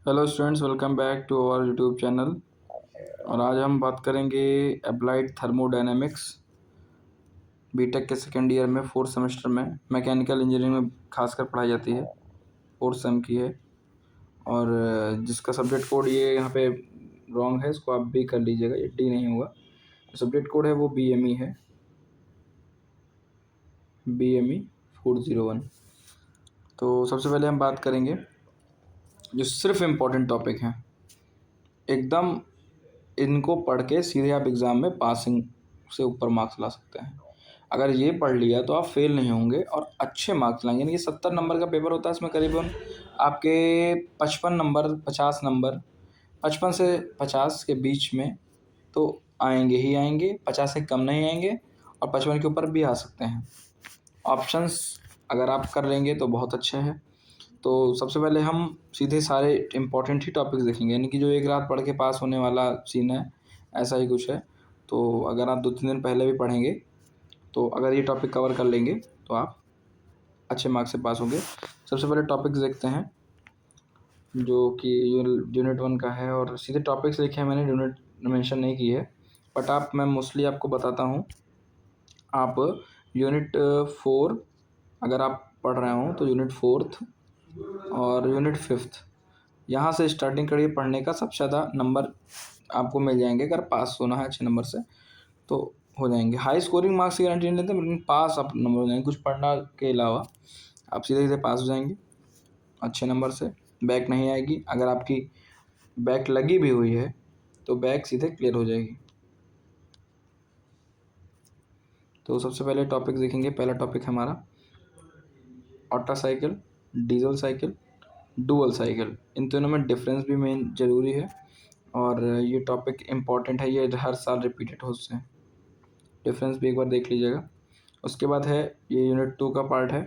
Hello students, welcome back to our YouTube channel. और आज हम बात करेंगे अप्लाइड थर्मोडायनेमिक्स बीटेक के सेकेंड ईयर में फोर्थ सेमेस्टर में मैकेनिकल इंजीनियरिंग में खासकर पढ़ाई जाती है। फोर्थ सेम की है और जिसका सब्जेक्ट कोड ये यहाँ पे रॉन्ग है, इसको आप भी कर लीजिएगा, ये डी नहीं होगा। सब्जेक्ट कोड है वो BME है, BME 401। तो सबसे पहले हम बात करेंगे जो सिर्फ इम्पोर्टेंट टॉपिक हैं, एकदम इनको पढ़ के सीधे आप एग्ज़ाम में पासिंग से ऊपर मार्क्स ला सकते हैं। अगर ये पढ़ लिया तो आप फेल नहीं होंगे और अच्छे मार्क्स लाएंगे। यानी कि 70 नंबर का पेपर होता है, इसमें करीबन आपके 55 नंबर 50 नंबर 55 से 50 के बीच में तो आएंगे ही आएंगे, 50 से कम नहीं आएंगे और 55 के ऊपर भी आ सकते हैं। ऑप्शंस अगर आप कर लेंगे तो बहुत अच्छा है। तो सबसे पहले हम सीधे सारे इम्पोर्टेंट ही टॉपिक्स देखेंगे, यानी कि जो एक रात पढ़ के पास होने वाला सीन है, ऐसा ही कुछ है। तो अगर आप 2-3 दिन पहले भी पढ़ेंगे तो अगर ये टॉपिक कवर कर लेंगे तो आप अच्छे मार्क्स से पास होंगे। सबसे पहले टॉपिक्स देखते हैं जो कि यूनिट 1 का है, और सीधे टॉपिक्स लिखे हैं मैंने, यूनिट मेंशन नहीं की है, बट मैं मोस्टली आपको बताता हूँ। आप यूनिट 4 अगर आप पढ़ रहे हो तो यूनिट 4 और यूनिट 5 यहाँ से स्टार्टिंग करिए पढ़ने का। सबसे ज़्यादा नंबर आपको मिल जाएंगे, अगर पास होना है अच्छे नंबर से तो हो जाएंगे। हाई स्कोरिंग मार्क्स की गारंटी नहीं देते, लेकिन पास आप नंबर हो जाएंगे। कुछ पढ़ना के अलावा आप सीधे सीधे पास हो जाएंगे अच्छे नंबर से। बैक नहीं आएगी, अगर आपकी बैक लगी भी हुई है तो बैक सीधे क्लियर हो जाएगी। तो सबसे पहले टॉपिक देखेंगे। पहला टॉपिक है हमारा Otto cycle, diesel cycle, dual cycle. इन दोनों में डिफरेंस भी मेन ज़रूरी है और ये टॉपिक इम्पॉर्टेंट है, ये हर साल रिपीटेड हो से डिफरेंस भी एक बार देख लीजिएगा। उसके बाद है ये यूनिट 2 का पार्ट है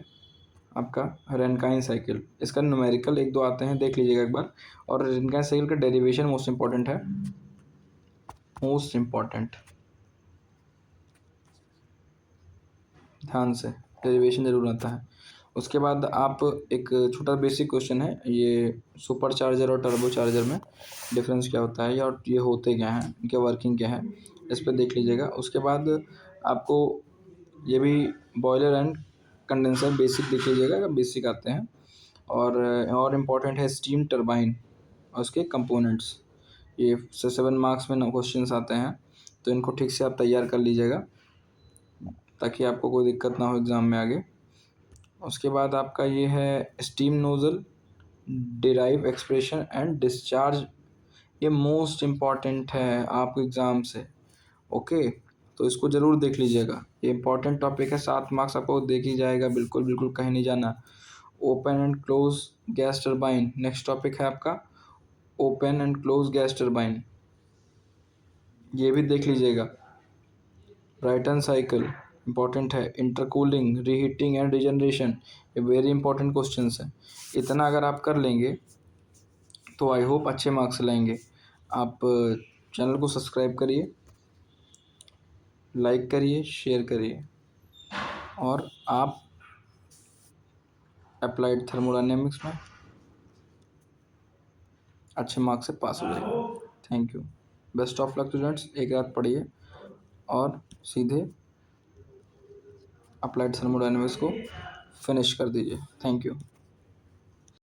आपका रेनकाइन साइकिल। इसका न्यूमेरिकल 1-2 आते हैं, देख लीजिएगा एक बार। और रेनकाइन साइकिल का डेरिवेशन मोस्ट इम्पॉर्टेंट है, मोस्ट इम्पॉर्टेंट, ध्यान से डेरिवेशन जरूर आता है। उसके बाद आप एक छोटा बेसिक क्वेश्चन है, ये सुपर चार्जर और टर्बो चार्जर में डिफरेंस क्या होता है और ये होते क्या हैं, इनके वर्किंग क्या है, इस पर देख लीजिएगा। उसके बाद आपको ये भी बॉयलर एंड कंडेंसर बेसिक देख लीजिएगा, अगर बेसिक आते हैं। और इम्पॉर्टेंट है स्टीम टरबाइन और उसके कंपोनेंट्स। ये 7 मार्क्स में क्वेश्चन आते हैं, तो इनको ठीक से आप तैयार कर लीजिएगा ताकि आपको कोई दिक्कत ना हो एग्ज़ाम में आगे। उसके बाद आपका ये है steam nozzle, derive expression and discharge. ये मोस्ट इम्पॉर्टेंट है आपको एग्ज़ाम से, ओके। तो इसको ज़रूर देख लीजिएगा, ये इंपॉर्टेंट टॉपिक है। 7 मार्क्स आपको देख ही जाएगा, बिल्कुल बिल्कुल कहीं नहीं जाना। Open and close gas turbine next topic है आपका, open and close gas turbine, ये भी देख लीजिएगा। ब्राइटन साइकिल इंपॉर्टेंट है, इंटरकूलिंग, रीहीटिंग एंड रीजनरेशन, ये वेरी इंपॉर्टेंट क्वेश्चंस हैं। इतना अगर आप कर लेंगे तो आई होप अच्छे मार्क्स लाएंगे। आप चैनल को सब्सक्राइब करिए, लाइक करिए, शेयर करिए और आप अप्लाइड थर्मोडायनेमिक्स में अच्छे मार्क्स से पास हो जाइए। Thank you, best of luck students. एक रात पढ़िए और सीधे अप्लाइड थर्मोडायनेमिक्स को फिनिश कर दीजिए। Thank you.